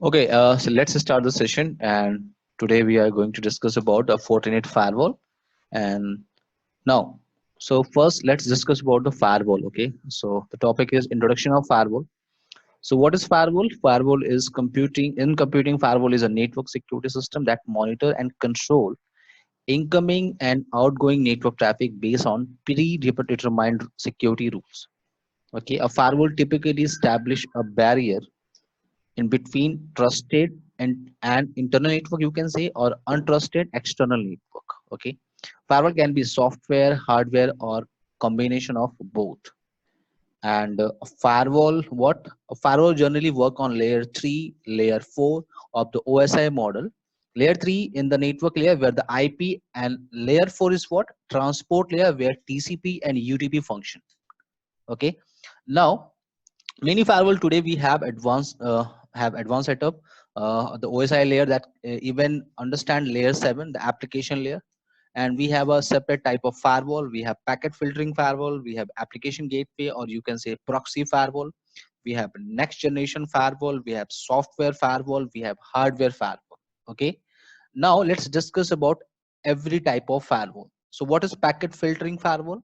Okay, so let's start the session. And today we are going to discuss about a Fortinet firewall. And now, so first let's discuss about the firewall. Okay, so the topic is introduction of firewall. So what is firewall? Firewall is computing. In computing, firewall is a network security system that monitor and control incoming and outgoing network traffic based on predetermined security rules. Okay, a firewall typically establish a barrier in between trusted and internal network, you can say, or untrusted external network. Okay, firewall can be software, hardware, or combination of both. And a firewall, what a firewall generally work on layer 3, layer 4 of the OSI model. Layer 3 in the network layer where the IP, and layer 4 is what transport layer where TCP and UDP function. Okay, now many firewall today we have advanced setup, the OSI layer that even understand layer 7, the application layer. And we have a separate type of firewall. We have packet filtering firewall, we have application gateway, or you can say proxy firewall. We have next generation firewall, we have software firewall, we have hardware firewall. Okay, now let's discuss about every type of firewall. So what is packet filtering firewall?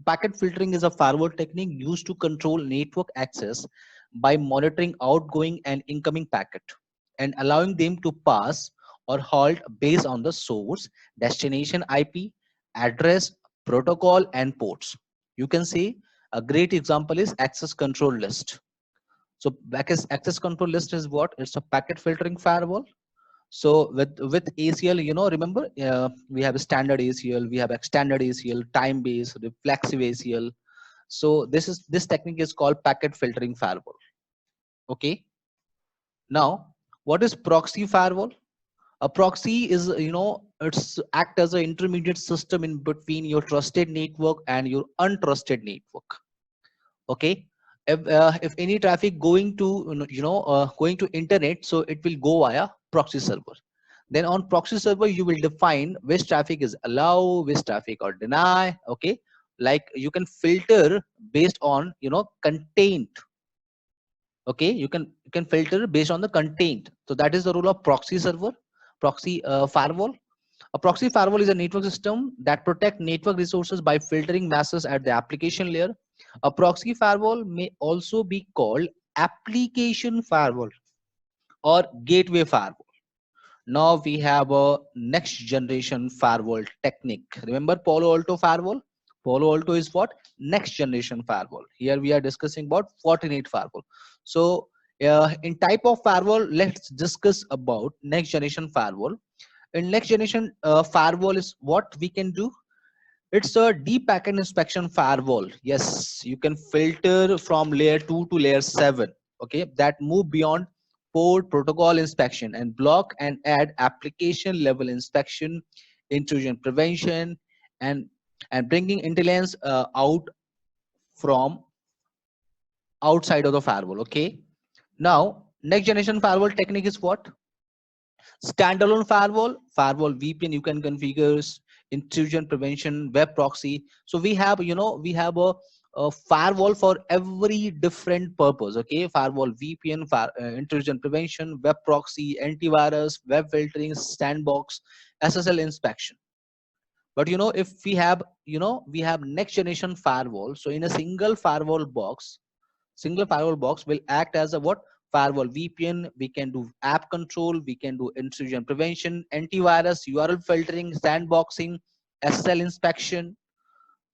Packet filtering is a firewall technique used to control network access by monitoring outgoing and incoming packet and allowing them to pass or halt based on the source, destination IP, address, protocol, and ports. You can see a great example is access control list. So access control list is what? It's a packet filtering firewall. So with ACL, remember, we have a standard ACL, we have extended ACL, time based, reflexive ACL. So this technique is called packet filtering firewall. Okay, now what is proxy firewall? A proxy is, it's act as an intermediate system in between your trusted network and your untrusted network. Okay, if any traffic going to, going to internet, so it will go via proxy server. Then on proxy server you will define which traffic is allow, which traffic or deny. Okay, like you can filter based on, content. Okay, you can filter based on the content. So that is the role of proxy server, proxy firewall. A proxy firewall is a network system that protect network resources by filtering masses at the application layer. A proxy firewall may also be called application firewall or gateway firewall. Now we have a next generation firewall technique. Remember Palo Alto firewall? Palo Alto is what? Next generation firewall. Here we are discussing about Fortinet firewall. So in type of firewall, let's discuss about next generation firewall. In next generation firewall is what we can do. It's a deep packet inspection firewall. Yes, you can filter from layer 2 to layer 7. Okay, that move beyond port protocol inspection and block and add application level inspection, intrusion prevention, and bringing intelligence out from outside of the firewall. Okay, now next generation firewall technique is what? Standalone firewall, firewall VPN you can configure, intrusion prevention, web proxy. So we have, we have a firewall for every different purpose. Okay, firewall, VPN, intrusion prevention, web proxy, antivirus, web filtering, sandbox, SSL inspection. But if we have, we have next generation firewall. So in a single firewall box will act as a what? Firewall VPN. We can do app control, we can do intrusion prevention, antivirus, URL filtering, sandboxing, SSL inspection.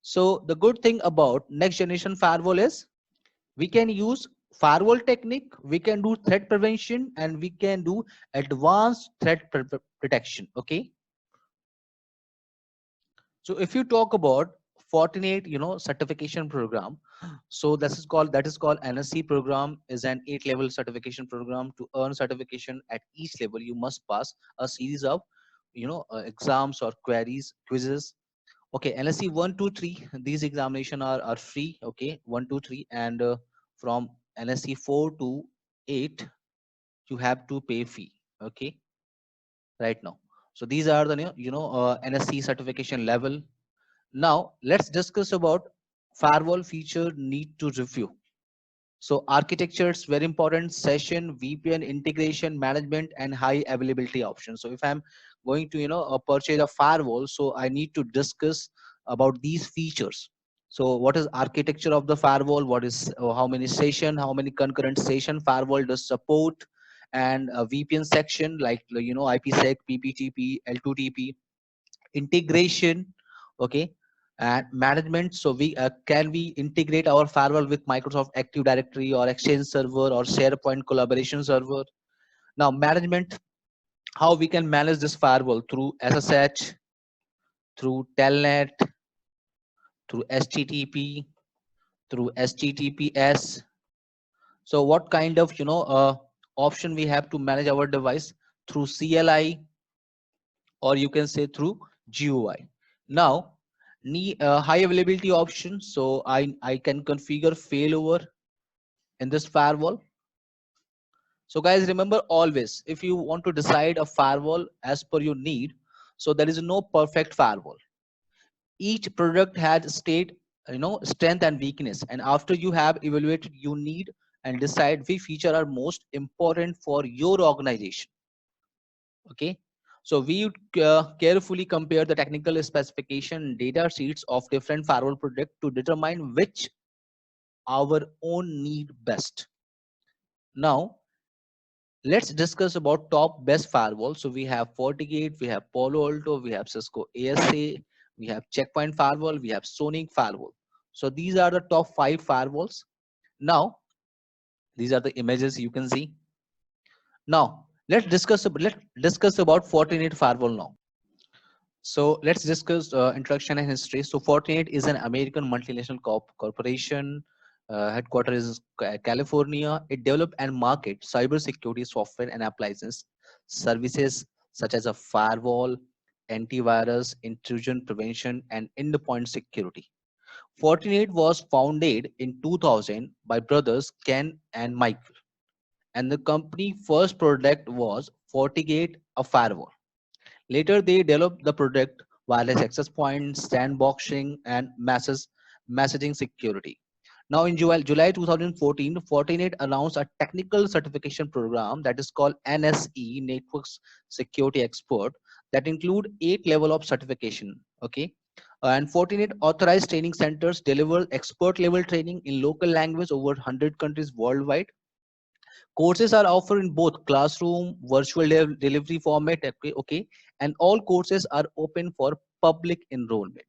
So the good thing about next generation firewall is we can use firewall technique, we can do threat prevention, and we can do advanced protection. Okay, so if you talk about Fortinet, certification program, so that is called NSC program, is an 8-level certification program. To earn certification at each level, you must pass a series of, exams or quizzes. Okay, NSC 1, 2, 3. These examination are free. Okay, 1, 2, 3, and from NSC 4 to 8, you have to pay fee. Okay, right now. So these are the NSC certification level. Now let's discuss about firewall feature need to review. So architecture is very important. Session, VPN, integration, management, and high availability options. So if I'm going to purchase a firewall, so I need to discuss about these features. So what is architecture of the firewall? What is how many session? How many concurrent session firewall does support? And a VPN section like IPsec, PPTP, L2TP, integration, okay, and management. So we can we integrate our firewall with Microsoft Active Directory or Exchange Server or SharePoint collaboration server. Now management, how we can manage this firewall through SSH, through Telnet, through HTTP, through HTTPS. So what kind of option we have to manage our device through CLI, or you can say through GUI. Now, high availability option. So I can configure failover in this firewall. So guys, remember always, if you want to decide a firewall as per your need, so there is no perfect firewall. Each product has strength and weakness. And after you have evaluated your need and decide which feature are most important for your organization, okay, so we would carefully compare the technical specification data sheets of different firewall products to determine which our own need best. Now let's discuss about top best firewall. So we have FortiGate, we have Palo Alto, we have Cisco ASA, we have Checkpoint firewall, we have Sonic firewall. So these are the top 5 firewalls. Now these are the images you can see. Now let's discuss about Fortinet firewall now. So let's discuss introduction and history. So Fortinet is an American multinational corporation. Headquarters is California. It developed and market cybersecurity software and appliances services such as a firewall, antivirus, intrusion prevention, and endpoint security. Fortinet was founded in 2000 by brothers Ken and Michael, and the company first product was FortiGate, a firewall. Later, they developed the product wireless access points, sandboxing, and messaging security. Now, in July 2014, Fortinet announced a technical certification program that is called NSE, Networks Security Expert, that include 8 level of certification. Okay, and Fortinet authorized training centers deliver expert level training in local language over 100 countries worldwide. Courses are offered in both classroom, virtual delivery format, okay, and all courses are open for public enrollment.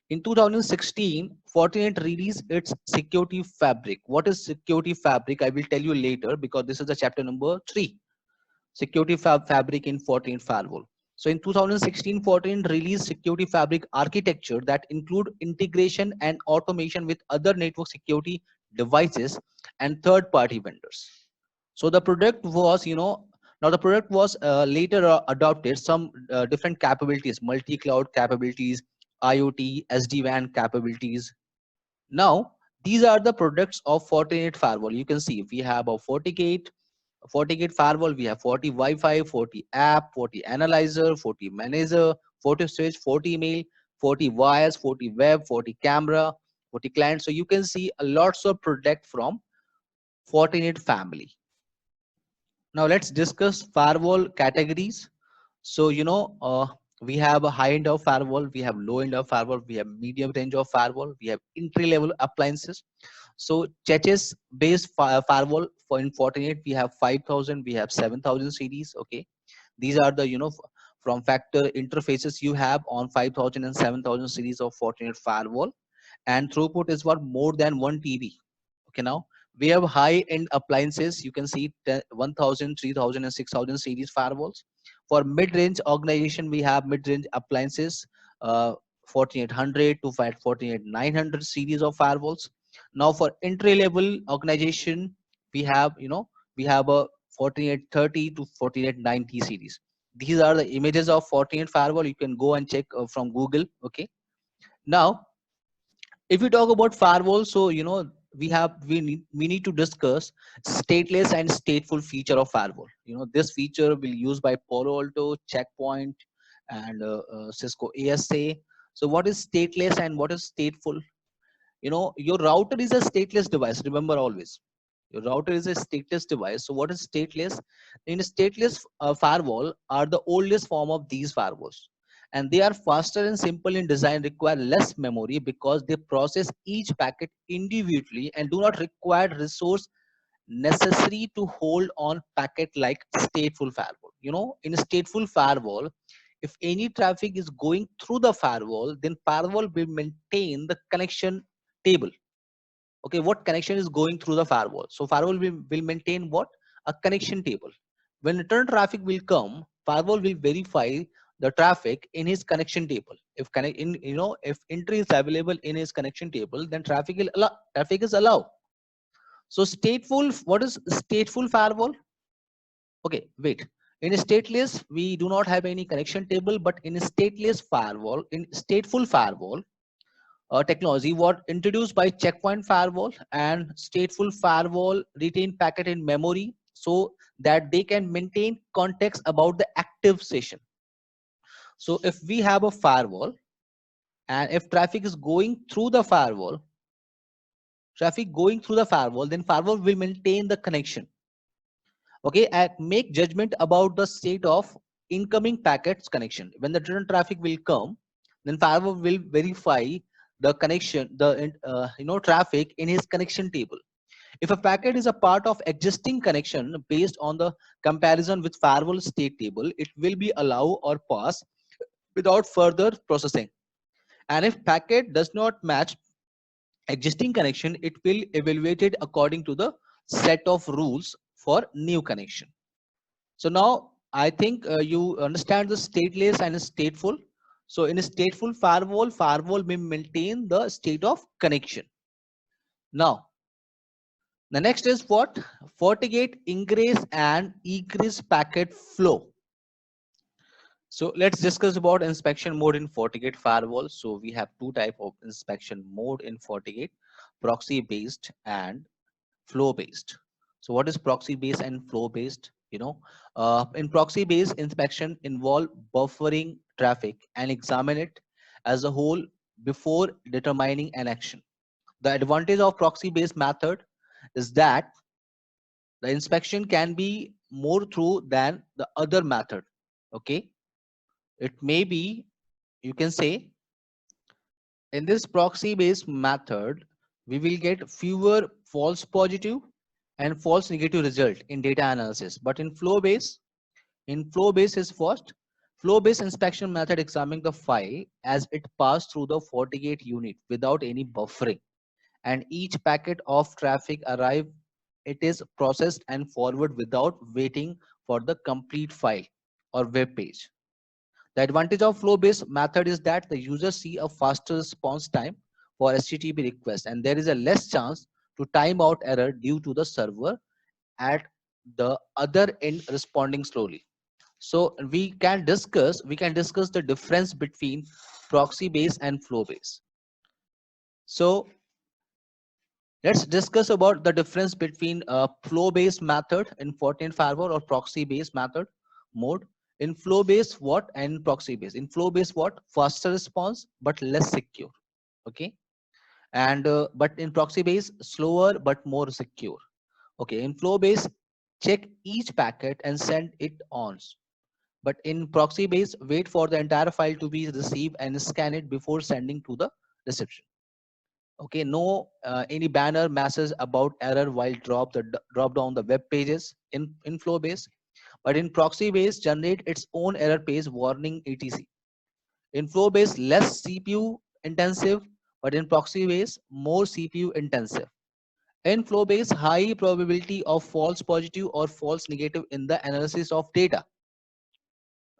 In 2016, Fortinet released its Security Fabric. What is Security Fabric? I will tell you later because this is the chapter number 3. Security Fabric in Fortinet Firewall. So in 2016, Fortinet released Security Fabric architecture that include integration and automation with other network security devices and third-party vendors. So the product was now the product was later adopted some different capabilities, multi-cloud capabilities, IoT, SD-WAN capabilities. Now these are the products of Fortinet firewall. You can see we have a FortiGate firewall, we have Forti Wi-Fi, Forti app, Forti analyzer, Forti manager, Forti switch, Forti email, Forti wires, Forti web, Forti camera, Forti client. So you can see a lots of product from Fortinet family. Now let's discuss firewall categories. So we have a high end of firewall, we have low end of firewall, we have medium range of firewall, we have entry level appliances. So churches based firewall for in Fortinet we have 5,000, we have 7,000 series. Okay, these are the from factor interfaces you have on 5,000 and 7,000 series of Fortinet firewall, and throughput is what more than 1 TB. Okay, now we have high end appliances. You can see 1000, 3000, and 6000 series firewalls. For mid range organization, we have mid range appliances, 4800 to 48900 series of firewalls. Now for entry level organization, we have we have a 4830 to 4890 series. These are the images of Fortinet firewall. You can go and check from Google. Okay, now if we talk about firewall, so we need to discuss stateless and stateful feature of firewall. This feature will used by Palo Alto, Checkpoint, and Cisco ASA. So what is stateless and what is stateful? Your router is a stateless device, remember always. Your router is a stateless device. So what is stateless? In a stateless firewall are the oldest form of these firewalls, and they are faster and simple in design, require less memory because they process each packet individually and do not require resource necessary to hold on packet like stateful firewall. You know, in a stateful firewall, if any traffic is going through the firewall, then firewall will maintain the connection table. Okay, what connection is going through the firewall? So firewall will maintain what? A connection table. When return traffic will come, firewall will verify the traffic in his connection table. If connect in, you know, if entry is available in his connection table, then traffic is allowed. So stateful, what is stateful firewall? Okay, wait. In a stateless, we do not have any connection table, but in a stateless firewall, in stateful firewall technology, what introduced by checkpoint firewall and stateful firewall retain packet in memory so that they can maintain context about the active session. So if we have a firewall and if traffic going through the firewall, then firewall will maintain the connection. Okay, and make judgment about the state of incoming packets connection. When the return traffic will come, then firewall will verify the connection, the traffic in his connection table. If a packet is a part of existing connection based on the comparison with firewall state table, it will be allow or pass without further processing. And if packet does not match existing connection, it will evaluate it according to the set of rules for new connection. So now I think you understand the stateless and stateful. So in a stateful firewall, firewall may maintain the state of connection. Now, the next is what? FortiGate ingress and egress packet flow. So let's discuss about inspection mode in FortiGate firewall. So we have two type of inspection mode in FortiGate: proxy based and flow based. So what is proxy based and flow based? In proxy based, inspection involve buffering traffic and examine it as a whole before determining an action. The advantage of proxy based method is that the inspection can be more thorough than the other method. Okay, it may be, you can say, in this proxy based method we will get fewer false positive and false negative result in data analysis. But in flow based is first. Flow based inspection method examining the file as it passed through the FortiGate unit without any buffering, and each packet of traffic arrive, it is processed and forward without waiting for the complete file or web page. The advantage of flow based method is that the users see a faster response time for HTTP requests, and there is a less chance to timeout error due to the server at the other end responding slowly. So we can discuss the difference between proxy based and flow based. So let's discuss about the difference between flow based method in Fortinet firewall or proxy based method mode. In flow based what and proxy based? In flow based what? Faster response but less secure. Okay, and but in proxy based slower but more secure. Okay, in flow based check each packet and send it on. But in proxy based, wait for the entire file to be received and scan it before sending to the reception. Okay, no any banner message about error while drop down the web pages in flow based. But in proxy based generate its own error page warning etc. In flow based less CPU intensive, but in proxy based more CPU intensive. In flow based high probability of false positive or false negative in the analysis of data.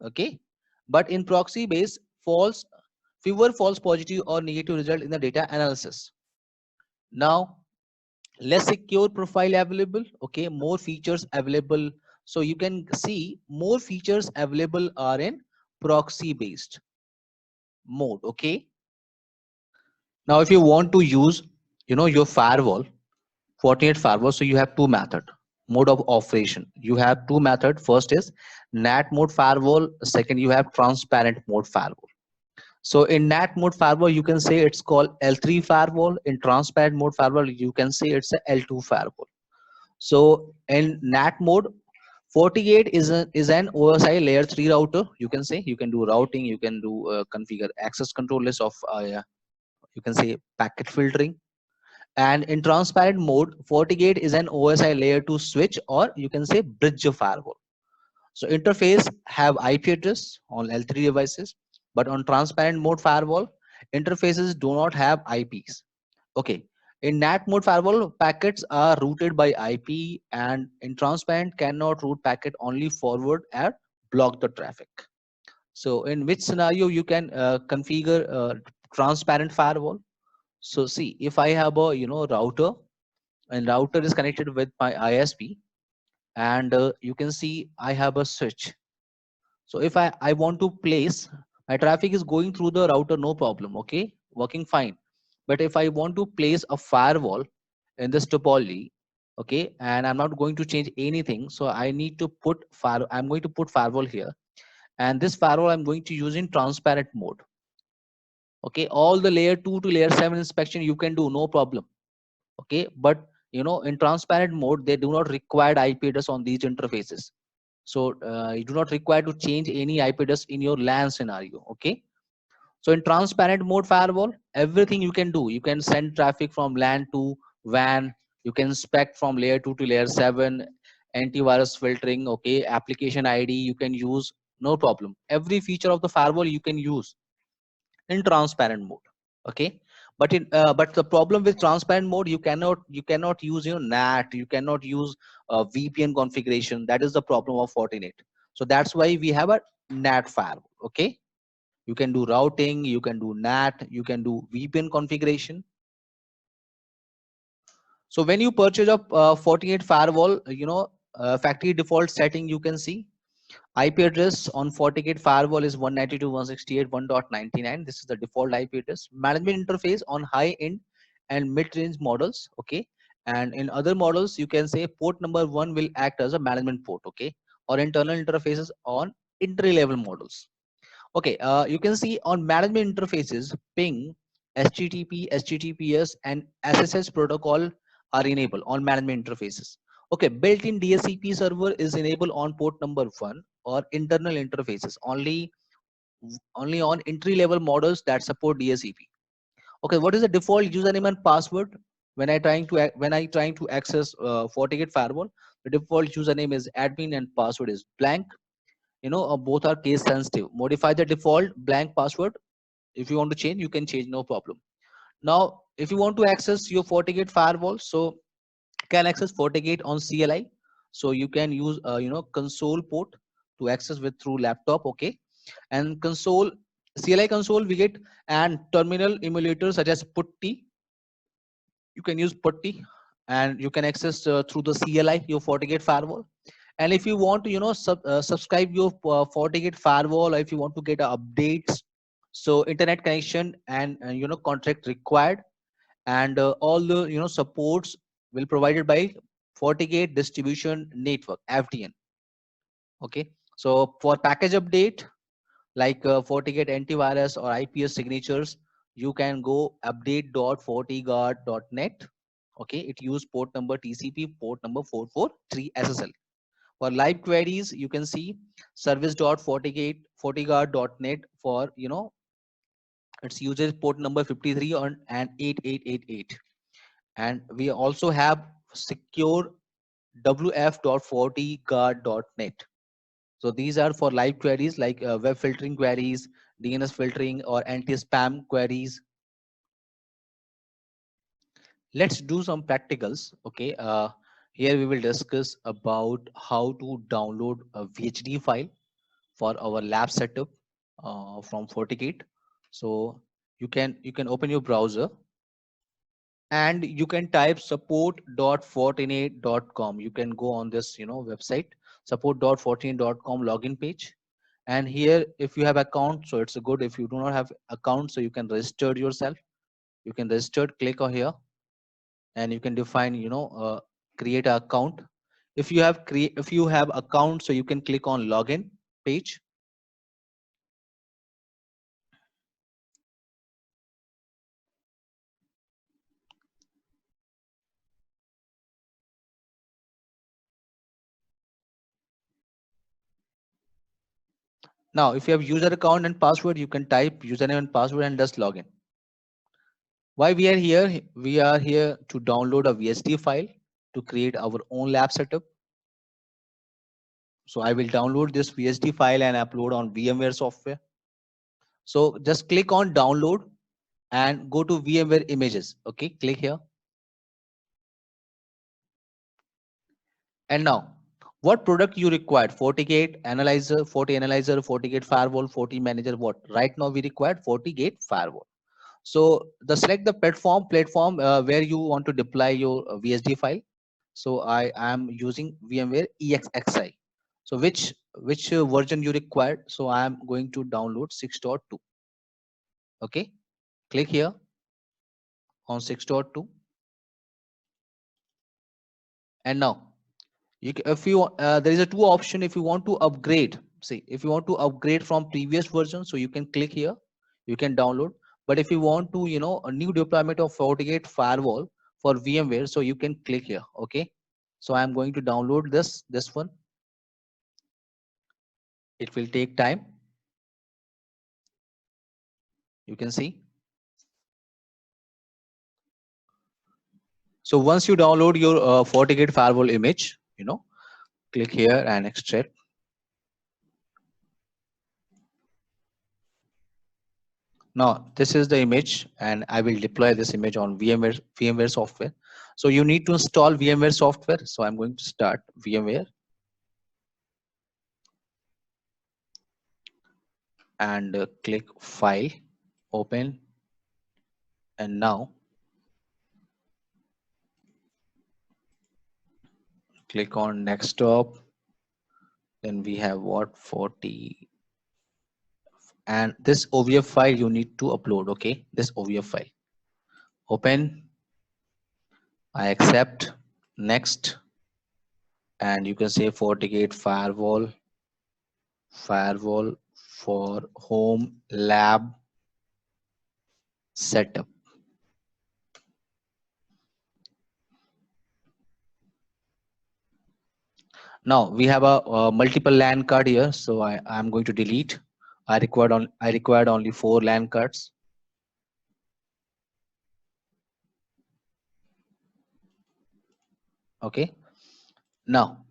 Okay, but in proxy based fewer false positive or negative result in the data analysis. Now less secure profile available. Okay, more features available. So you can see more features available are in proxy based mode. Okay, now if you want to use your firewall, Fortinet firewall, so you have two mode of operation. You have two method. First is NAT mode firewall, second you have transparent mode firewall. So in NAT mode firewall you can say it's called L3 firewall. In transparent mode firewall you can say it's a L2 firewall. So in NAT mode, FortiGate is an OSI layer 3 router. You can say you can do routing, you can do configure access control list of you can say packet filtering. And in transparent mode, FortiGate is an OSI layer 2 switch, or you can say bridge firewall. So interface have IP address on L3 devices, but on transparent mode firewall, interfaces do not have IPs. Okay. In NAT mode firewall, packets are routed by IP, and in transparent cannot route packet, only forward and block the traffic. So in which scenario you can configure transparent firewall? So see, if I have a router, and router is connected with my ISP, and you can see I have a switch. So if I want to place, my traffic is going through the router, no problem, okay, working fine. But if I want to place a firewall in this topology, okay, and I'm not going to change anything, so I need to put I'm going to put firewall here, and this firewall I'm going to use in transparent mode. Okay, all the layer 2 to layer 7 inspection you can do, no problem. Okay, but in transparent mode they do not require IP address on these interfaces. So you do not require to change any IP address in your LAN scenario. Okay, so in transparent mode firewall, everything you can do. You can send traffic from LAN to WAN. You can spec from layer 2 to layer 7, antivirus filtering. Okay, application ID you can use, no problem. Every feature of the firewall you can use in transparent mode. Okay, but the problem with transparent mode, you cannot use NAT, you cannot use VPN configuration. That is the problem of Fortinet. So that's why we have a NAT firewall. Okay, you can do routing, you can do NAT, you can do VPN configuration. So when you purchase a Fortinet firewall, factory default setting, you can see IP address on FortiGate firewall is 192.168.1.99. This is the default IP address. Management interface on high end and mid range models. Okay. And in other models, you can say port number 1 will act as a management port. Okay. Or internal interfaces on entry level models. Okay. You can see on management interfaces, ping, HTTP, HTTPS, and SSH protocol are enabled on management interfaces. Okay, built-in DHCP server is enabled on port number 1, or internal interfaces only on entry-level models that support DHCP. Okay, what is the default username and password when I trying to access FortiGate firewall? The default username is admin and password is blank. Both are case sensitive. Modify the default blank password. If you want to change, you can change, no problem. Now, if you want to access your FortiGate firewall, so can access FortiGate on CLI. So you can use console port to access with through laptop. Okay, and console CLI console we get, and terminal emulators such as Putty. You can use Putty, and you can access through the CLI your FortiGate firewall. And if you want to subscribe your FortiGate firewall, or if you want to get updates, so internet connection and contract required, and all the supports will provided by FortiGate Distribution Network, FDN. Okay, so for package update like FortiGate antivirus or IPS signatures, you can go update.fortiguard.net. Okay, it use port number TCP port number 443 SSL. For live queries, you can see service.fortiguard.net for its users port number 53 on and 8888. And we also have secure wf.fortiguard.net. So these are for live queries like web filtering queries, DNS filtering, or anti-spam queries. Let's do some practicals. Okay, here we will discuss about how to download a VHD file for our lab setup from FortiGate. So you can open your browser, and you can type support.fortinet.com. You can go on this website, support.fortinet.com login page. And here, if you have account, so it's good. If you do not have account, so you can register yourself. You can register, click on here, and you can define create an account. If you have account, so you can click on login page. Now, if you have user account and password, you can type username and password and just log in. Why we are here? We are here to download a VST file to create our own lab setup. So I will download this VST file and upload on VMware software. So just click on download and go to VMware images. Okay, click here. And now, what product you required? FortiGate analyzer, Forti analyzer, FortiGate firewall, Forti manager. What? Right now we required FortiGate firewall. So the select the platform where you want to deploy your VSD file. So I am using VMware EXXI. So which version you required? So I am going to download 6.2. Okay, click here on 6.2, and now if you there is a two option. If you want to upgrade, see, if you want to upgrade from previous version, so you can click here, you can download. But if you want to, a new deployment of FortiGate firewall for VMware, so you can click here. Okay, so I am going to download this one. It will take time. You can see. So once you download your FortiGate firewall image, click here and extract. Now this is the image, and I will deploy this image on VMware software. So you need to install VMware software. So I'm going to start VMware and click File, Open, and now click on Desktop. Then we have what 40, and this OVF file you need to upload. Okay, this OVF file. Open. I accept. Next, and you can say FortiGate firewall for home lab setup. Now we have a multiple LAN card here, so I'm going to delete. I required only 4 LAN cards. Okay. Now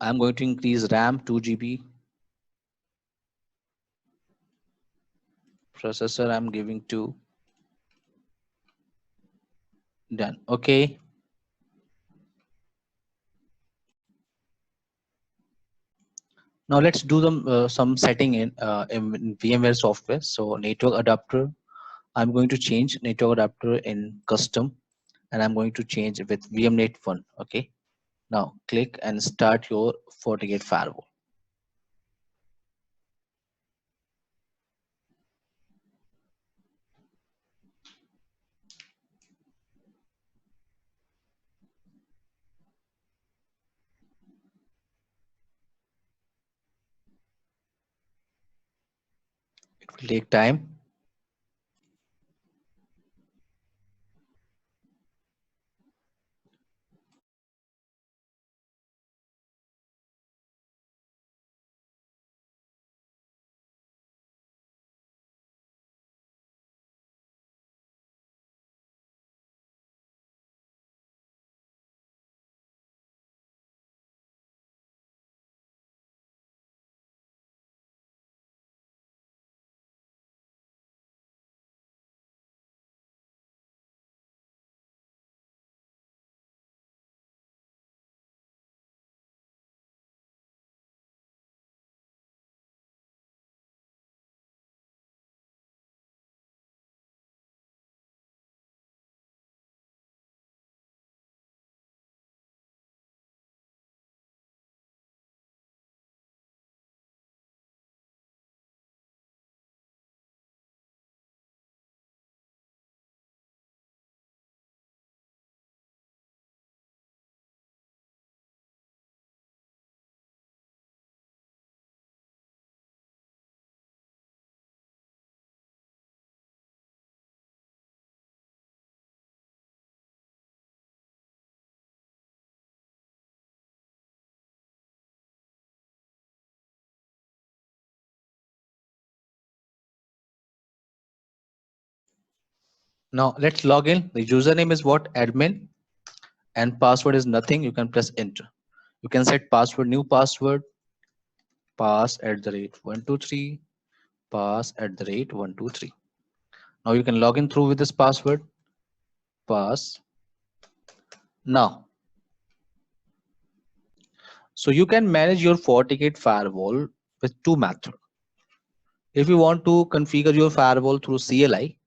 I'm going to increase RAM 2 GB. Processor I'm giving to done. Okay. Now let's do some setting in VMware software. So network adapter, I'm going to change network adapter in custom, and I'm going to change with VMNet 1. Okay. Now click and start your FortiGate firewall. It will take time. Now let's log in. The username is what? Admin, and password is nothing. You can press enter. You can set password, new password, pass at the rate 123, pass at the rate 123. Now you can log in through with this password, pass. Now, so you can manage your FortiGate firewall with two methods. If you want to configure your firewall through CLI,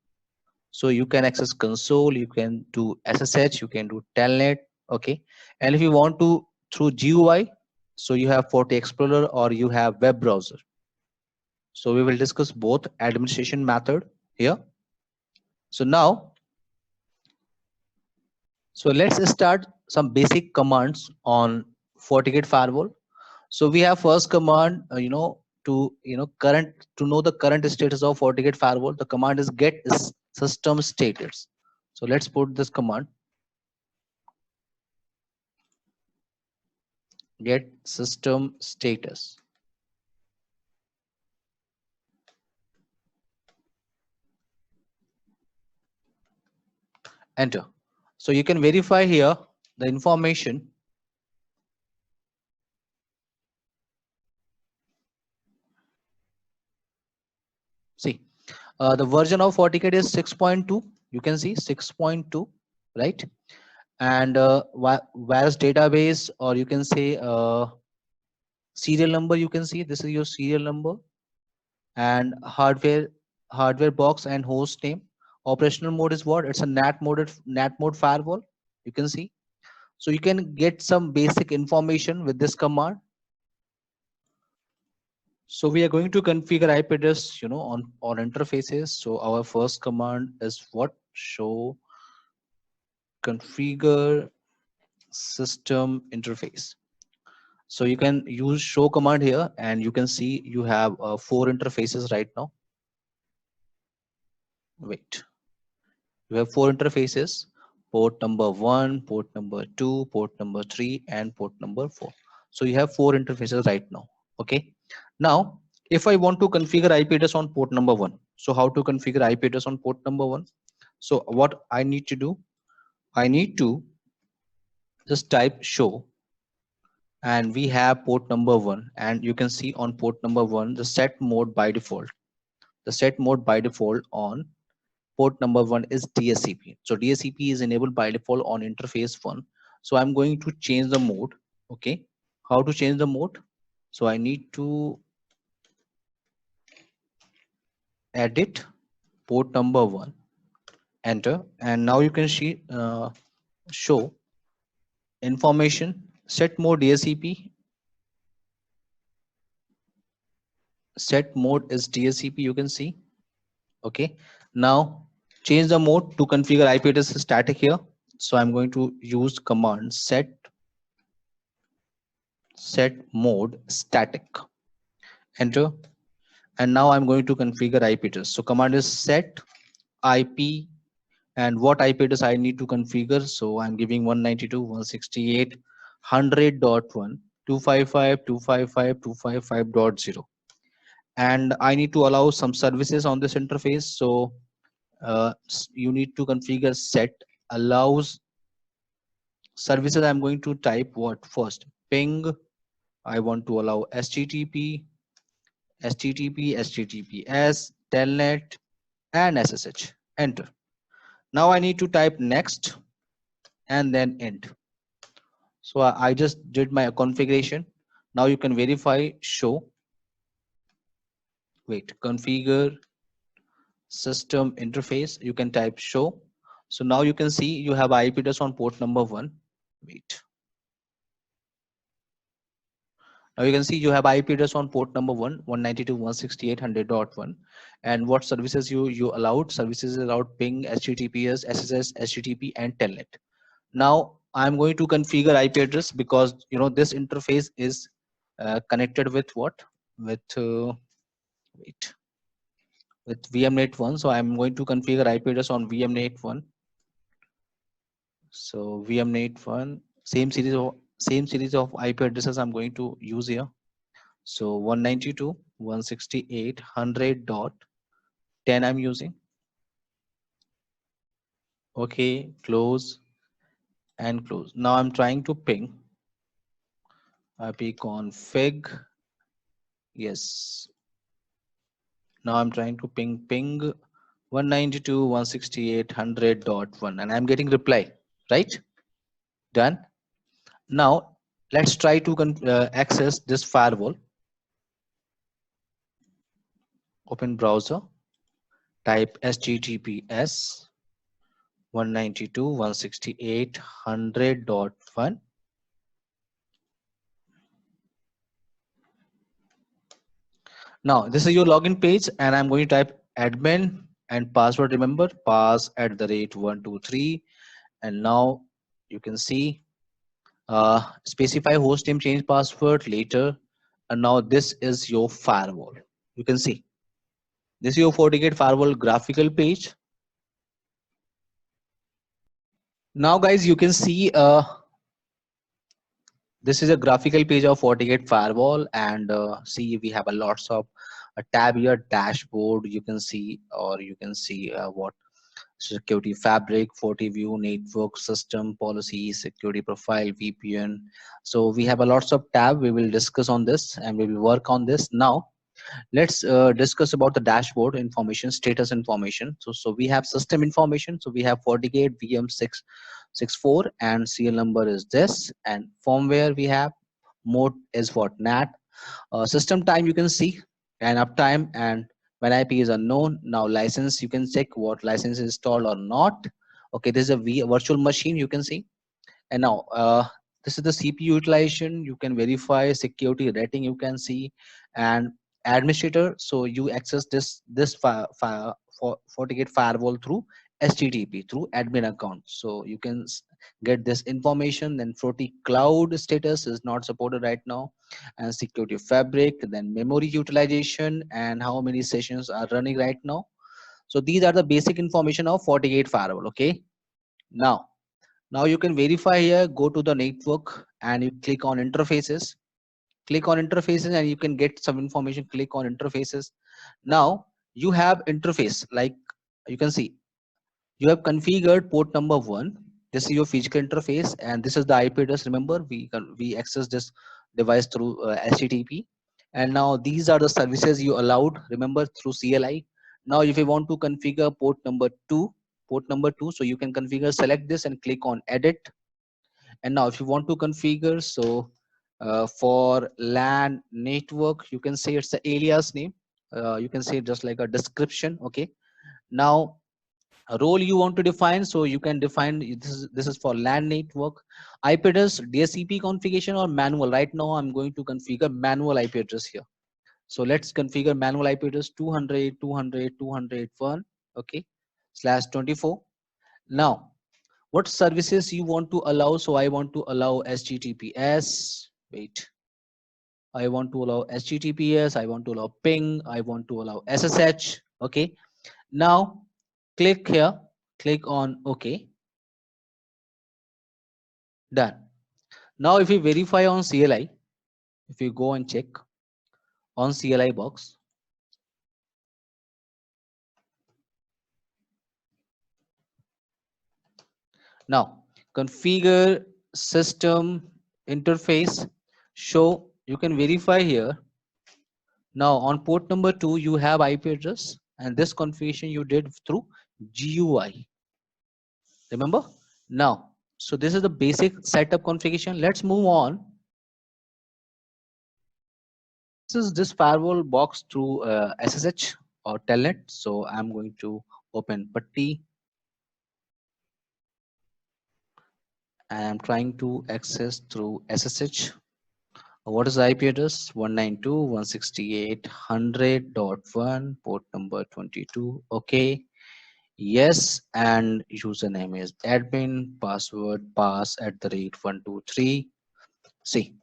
so you can access console, you can do SSH, you can do telnet, okay. And if you want to through GUI, so you have Forti Explorer or you have web browser. So we will discuss both administration method here. So now, so let's start some basic commands on FortiGate firewall. So we have first command, to know the current status of FortiGate firewall. The command is get system status. So let's put this command, get system status. Enter. So you can verify here the information. See, the version of FortiGate is 6.2. You can see 6.2, right? And whereas database, or you can say serial number, you can see this is your serial number, and hardware box and host name. Operational mode is what? It's a NAT mode firewall. You can see. So you can get some basic information with this command. So we are going to configure IP address, on interfaces. So our first command is what? Show configure system interface. So you can use show command here, and you can see you have 4 interfaces right now. Wait, you have 4 interfaces: port number 1, port number 2, port number 3, and port number 4. So you have 4 interfaces right now. Okay. Now, if I want to configure IP address on port number 1, so how to configure IP address on port number 1? So what I need to do, I need to just type show, and we have port number 1, and you can see on port number 1 the set mode by default. The set mode by default on port number 1 is DSCP. So DSCP is enabled by default on interface 1. So I'm going to change the mode. Okay. How to change the mode? So I need to edit port number 1, enter, and now you can see show information, set mode DSCP, set mode is DSCP, you can see. Okay. Now change the mode to configure IP address static here. So I'm going to use command set mode static, enter, and now I'm going to configure IP address. So command is set IP, and what IP address I need to configure. So I'm giving 192.168.100.1 and I need to allow some services on this interface. So you need to configure set allows services. I'm going to type what first? Ping. I want to allow HTTP, HTTPS, telnet, and SSH. Enter. Now I need to type next and then end. So I just did my configuration. Now you can verify show. Wait, configure system interface. You can type show. So now you can see you have IP address on port number 1. Wait. Now you can see you have IP address on port number 1, 192.168.100.1, and what services you allowed. Services allowed ping, HTTPS, SSH, HTTP, and telnet. Now I'm going to configure IP address because this interface is connected with what? With wait, with VMnet 1. So I'm going to configure IP address on VMnet 1. So VMnet 1, same series of IP addresses I'm going to use here. So 192.168.100.10 I'm using. Okay, close and close. Now I'm trying to ping ipconfig. Yes. Now I'm trying to ping 192.168.100.1 and I'm getting reply, right? Done. Now let's try to access this firewall. Open browser, type https 192.168.100.1. Now this is your login page and I'm going to type admin and password. Remember, pass at the rate 123. And now you can see specify host name, change password later. And now this is your firewall. You can see this is your FortiGate firewall graphical page. Now guys, you can see this is a graphical page of FortiGate firewall, and see we have a lots of a tab here, dashboard you can see, or you can see what security fabric, FortiView, network system policy, security profile, VPN. So we have a lots of tab. We will discuss on this and we will work on this. Now let's discuss about the dashboard information, status information. So we have system information. So we have FortiGate VM664 and serial number is this, and firmware we have, mode is what, NAT. System time you can see, and uptime, and when IP is unknown. Now license, you can check what license is installed or not. Okay, this is a virtual machine you can see. And now this is the CPU utilization. You can verify security rating you can see, and administrator. So you access this for FortiGate firewall through HTTP through admin account. So you can get this information. Then Forti cloud status is not supported right now, and security fabric. Then memory utilization and how many sessions are running right now. So these are the basic information of FortiGate firewall. Okay, now you can verify here, go to the network and you click on interfaces. Click on interfaces and you can get some information. Click on interfaces. Now you have interface, like you can see you have configured port number 1. This is your physical interface and this is the IP address. Remember, we access this device through HTTP, and now these are the services you allowed, remember, through CLI. Now if you want to configure port number 2, so you can configure, select this and click on edit. And now if you want to configure, so for LAN network, you can say it's the alias name. You can say just like a description. Okay, now a role you want to define, so you can define this is for LAN network. IP address, DSCP configuration or manual. Right now I'm going to configure manual IP address here. So let's configure manual IP address 200.200.200.1. Okay, /24. Now what services you want to allow? So I want to allow HTTPS. Wait, I want to allow HTTPS. I want to allow ping. I want to allow SSH. Okay, now click here, click on OK. Done. Now if you verify on CLI, if you go and check on CLI box, now configure system interface, show, you can verify here. Now on port number 2 you have IP address, and this configuration you did through GUI. Remember? Now, so this is the basic setup configuration. Let's move on. This is this firewall box through SSH or Telnet. So I'm going to open Putty and I'm trying to access through SSH. What is the IP address? 192.168.100.1, port number 22. Okay. Yes, and username is admin, password pass at the rate 123. See,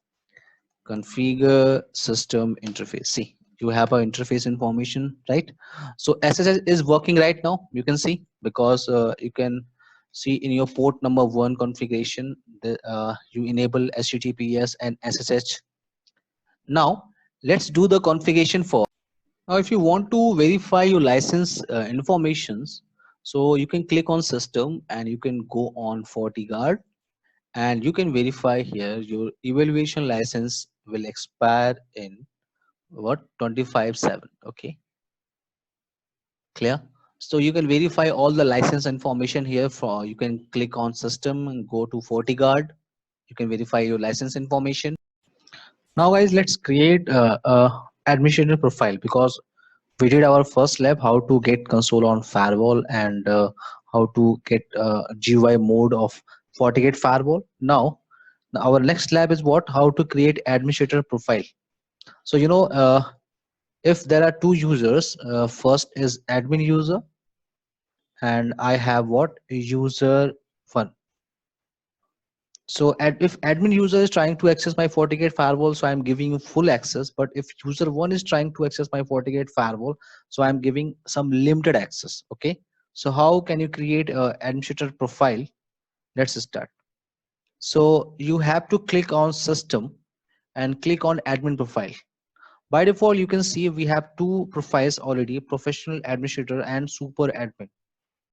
configure system interface. See, you have a interface information, right? So SSH is working right now. You can see, because you can see in your port number 1 configuration, you enable HTTPS and SSH. Now let's do the configuration for. Now if you want to verify your license informations, So you can click on system and you can go on FortiGuard, and you can verify here your evaluation license will expire in what 25/7. Okay, clear. So you can verify all the license information here. For you can click on system and go to FortiGuard. You can verify your license information. Now guys, let's create a administrator profile, because we did our first lab how to get console on firewall, and how to get GUI mode of FortiGate firewall. Now our next lab is what, how to create administrator profile. So if there are two users, first is admin user, and I have what, user one. So if admin user is trying to access my FortiGate firewall, so I'm giving you full access. But if user one is trying to access my FortiGate firewall, so I'm giving some limited access. Okay. So how can you create a administrator profile? Let's start. So you have to click on system and click on admin profile. By default, you can see we have two profiles already: professional administrator and super admin.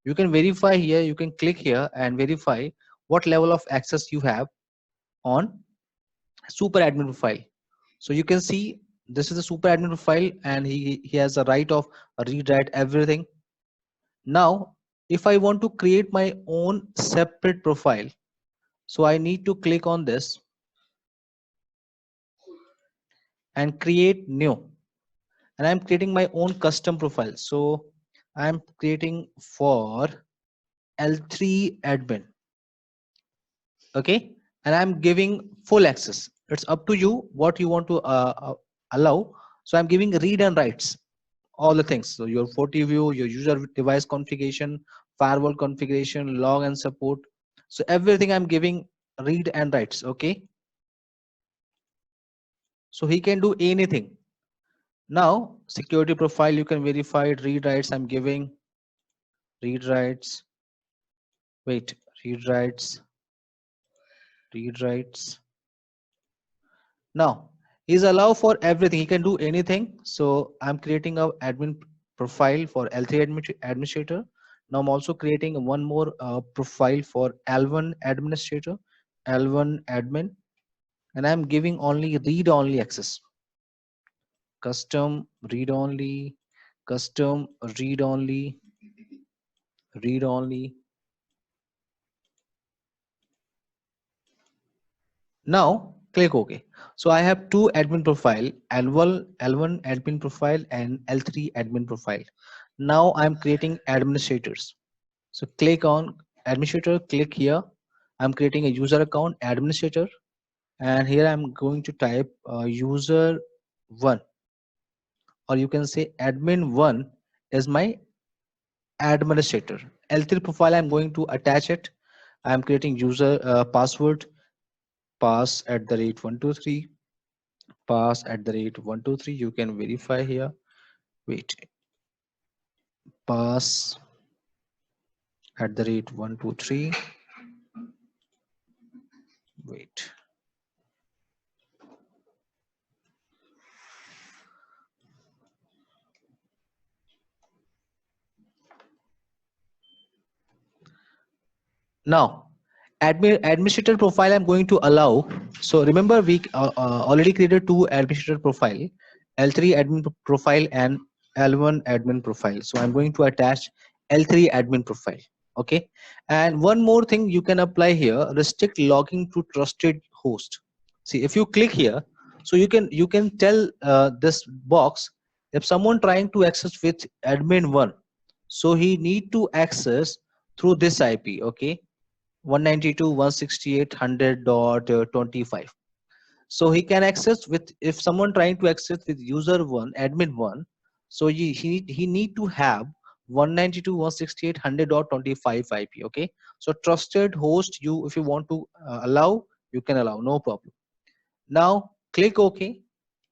You can verify here. You can click here and verify what level of access you have on super admin profile. So you can see this is a super admin profile, and he has a right of read write everything. Now if I want to create my own separate profile, so I need to click on this and create new, and I'm creating my own custom profile. So I'm creating for L3 admin. Okay, and I'm giving full access. It's up to you what you want to allow. So I'm giving read and writes, all the things. So your FortiView, your user device configuration, firewall configuration, log and support. So everything I'm giving read and writes. Okay, so he can do anything. Now security profile, you can verify it. Read writes, I'm giving read writes. Wait, read writes, read writes. Now he's allowed for everything. He can do anything. So I'm creating a admin profile for L3 administrator. Now I'm also creating one more profile for L1 administrator, L1 admin, and I'm giving only read only access. Custom read only, custom read only, read only. Now click OK. So I have two admin profile, L1 admin profile and L3 admin profile. Now I'm creating administrators. So click on administrator, click here. I'm creating a user account administrator, and here I'm going to type user one, or you can say admin one is my administrator. L3 profile, I'm going to attach it. I'm creating user password, pass at the rate 123, pass at the rate 123. You can verify here. Wait, pass at the rate 123. Wait. Now administrator profile I'm going to allow. So remember we already created two administrator profile, L3 admin profile and L1 admin profile. So I'm going to attach L3 admin profile. Okay, and one more thing you can apply here: restrict logging to trusted host. See, if you click here, so you can tell this box, if someone trying to access with admin one, so he need to access through this IP. Okay, 192.168.100.25. So he can access with, if someone trying to access with user one, admin one, so he need to have 192.168.100.25 IP. Okay, so trusted host, you if you want to allow, you can allow, no problem. Now click OK.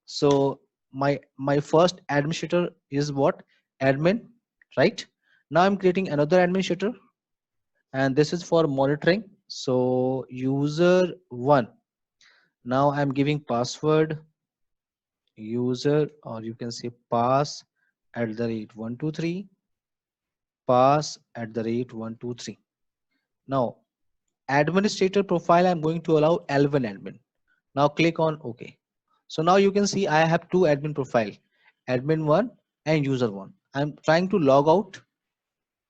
So my first administrator is what, admin, right? Now I'm creating another administrator, and this is for monitoring. So user one, now I'm giving password user, or you can say pass at the rate 123, pass@123. Now administrator profile, I'm going to allow L1 admin. Now click on OK. So now you can see I have two admin profile, admin 1 and user 1. I'm trying to log out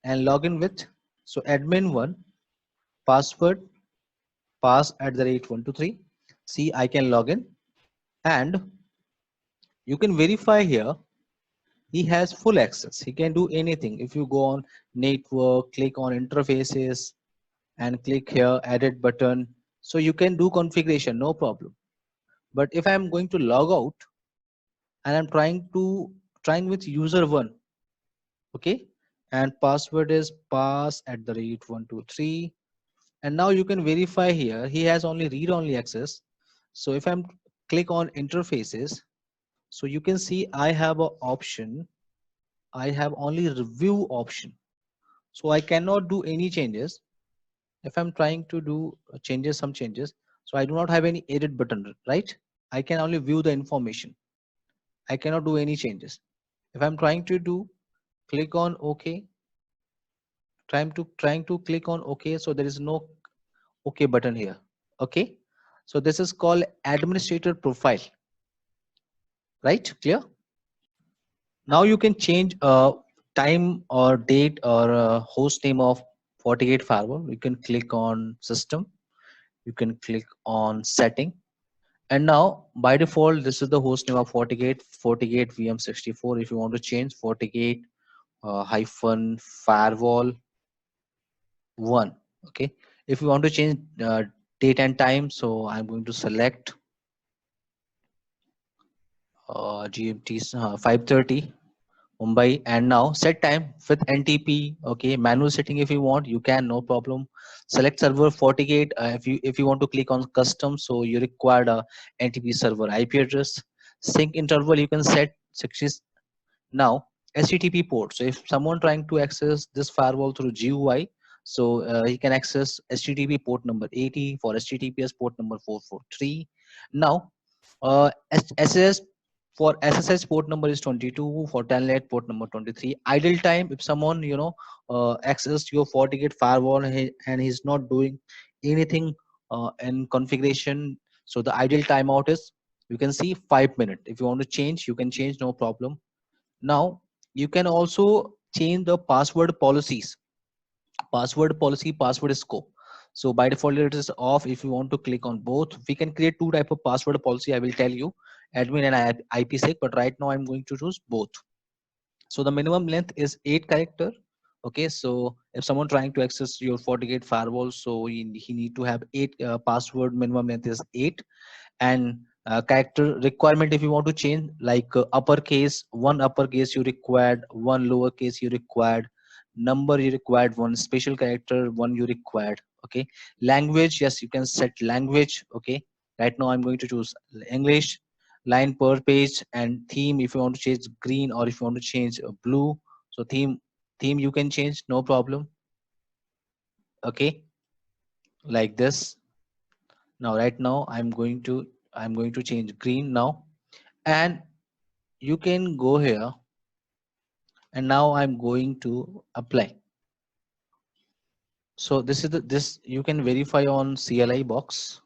and log in with, so admin 1 password pass@123. See, I can log in and you can verify here. He has full access. He can do anything. If you go on network, click on interfaces and click here edit button. So you can do configuration, no problem. But if I'm going to log out and I'm trying with user 1, okay, and password is pass@123. And now you can verify here. He has only read only access. So if I'm click on interfaces, so you can see I have a option. I have only review option. So I cannot do any changes. If I'm trying to do some changes, so I do not have any edit button, right? I can only view the information. I cannot do any changes. If I'm trying to do, click on OK, trying to click on OK, so there is no OK button here. Okay, so this is called administrator profile, right? Clear? Now you can change time or date or host name of FortiGate firewall. You can click on system, you can click on setting, and now by default this is the host name of FortiGate VM64. If you want to change FortiGate hyphen firewall 1, okay. If you want to change date and time, so I'm going to select GMT 5:30 Mumbai, and now set time with NTP. Okay, manual setting if you want, you can, no problem. Select server FortiGate. If you want to click on custom, so you require a NTP server IP address. Sync interval you can set 60. Now HTTP port. So if someone trying to access this firewall through GUI, so he can access HTTP port number 80 for HTTPS port number 443. Now SSS for SSH port number is 22, for telnet port number 23. Idle time, if someone access your FortiGate firewall and he's not doing anything in configuration, so the ideal timeout is, you can see 5 minutes. If you want to change, you can change, no problem. Now you can also change the password policies, password scope. So by default it is off. If you want to click on both, we can create two type of password policy. I will tell you, admin and IPsec, but right now I'm going to choose both. So the minimum length is 8 character. Okay, so if someone trying to access your FortiGate firewall, so he need to have 8 password. Minimum length is 8. And character requirement, if you want to change, like uppercase, one uppercase you required, one lowercase you required, number you required, one special character one you required. Okay, language, yes, you can set language. Okay, right now I'm going to choose English. Line per page. And theme, if you want to change green or if you want to change blue, so theme you can change, no problem. Okay, like this. Now right now I'm going to change green now, and you can go here, and now I'm going to apply. So this is this you can verify on CLI box.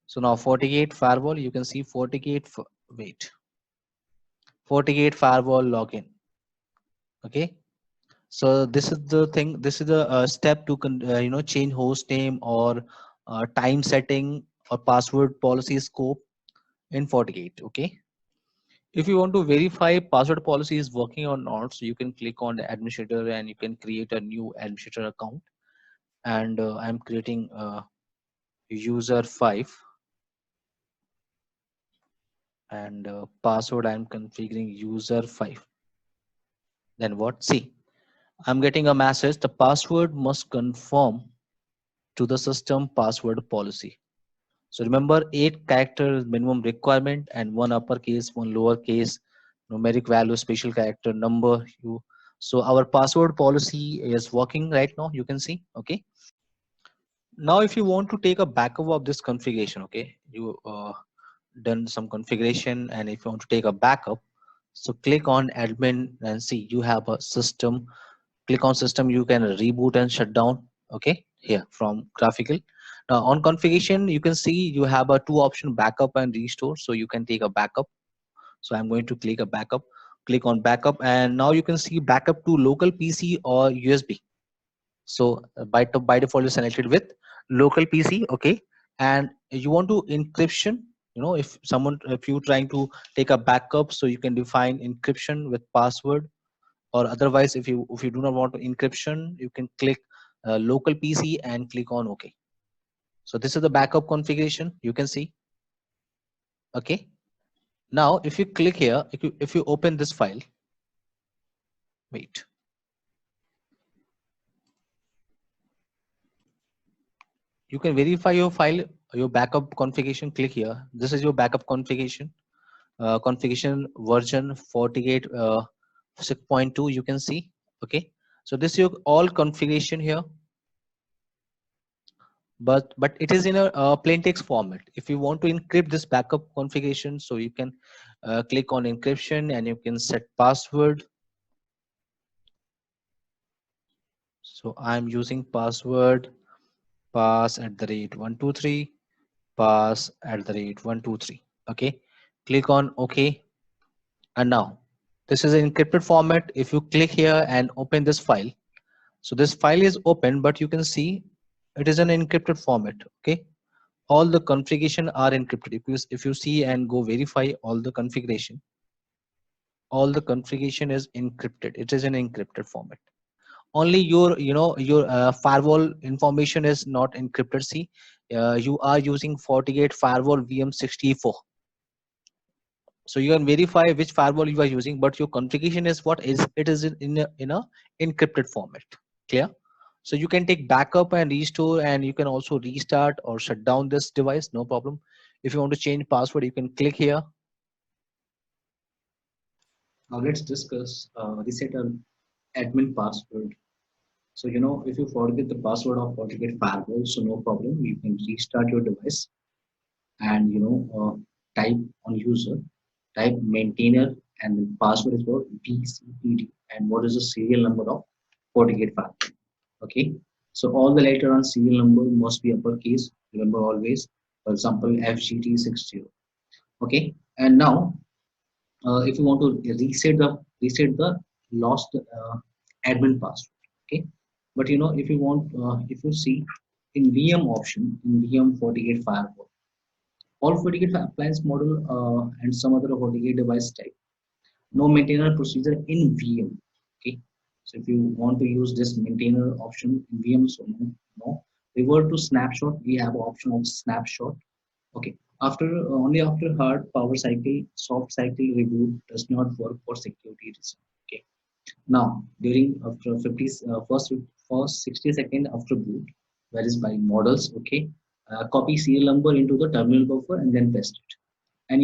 So now FortiGate firewall, you can see FortiGate firewall login. Okay, so this is the thing, this is the step to change host name or time setting or password policy scope in FortiGate. Okay, if you want to verify password policy is working or not, so you can click on the administrator and you can create a new administrator account. And I'm creating user 5, and password I'm configuring user 5. Then what? See, I'm getting a message, the password must conform to the system password policy. So remember, 8 character minimum requirement and one uppercase, one lowercase, numeric value, special character, number. So our password policy is working right now. You can see. Okay. Now, if you want to take a backup of this configuration, okay, you done some configuration, and if you want to take a backup, so click on admin and see you have a system Click on system, you can reboot and shut down. Okay, here from graphical. Now on configuration, you can see you have a two option, backup and restore. So you can take a backup. So I'm going to click a backup, click on backup, and now you can see backup to local PC or USB. So by default is selected with local PC. Okay, and you want to encryption. If you trying to take a backup, so you can define encryption with password, or otherwise if you do not want to encryption, you can click local PC and click on OK. So this is the backup configuration, you can see. Okay, now if you click here, if you open this file, wait, you can verify your file, your backup configuration. Click here, this is your backup configuration, configuration version 48 6.2, you can see. Okay, so this is your all configuration here, but it is in a plain text format. If you want to encrypt this backup configuration, so you can click on encryption and you can set password. So I'm using password pass at the rate 123, pass at the rate 123. Okay, click on OK. And now this is an encrypted format. If you click here and open this file, so this file is open, but you can see it is an encrypted format. Okay, all the configuration are encrypted. If you see and go verify all the configuration is encrypted. It is an encrypted format. Only your firewall information is not encrypted. See, you are using FortiGate firewall VM64. So you can verify which firewall you are using, but your configuration is what is, it is in a encrypted format. Clear? So you can take backup and restore, and you can also restart or shut down this device, no problem. If you want to change password, you can click here. Now let's discuss reset an admin password. So if you forget the password of FortiGate firewall, so no problem, you can restart your device and type on user, type maintainer, and the password is what BCPD, and what is the serial number of FortiGate firewall. Okay, so all the later on serial number must be uppercase, remember always. For example, FGT60. Okay, and now if you want to reset the lost admin password. Okay, but if you want, if you see in VM option, in VM FortiGate firewall, all FortiGate appliance model and some other FortiGate device type, no maintainer procedure in VM. Okay, so if you want to use this maintainer option in VM, so no. Revert to snapshot, we have option of snapshot. Okay, after only after hard power cycle, soft cycle reboot does not work for security reasons. Okay, now during after 50 first 60 seconds after boot, that is by models. Okay, copy serial number into the terminal buffer and then paste it. And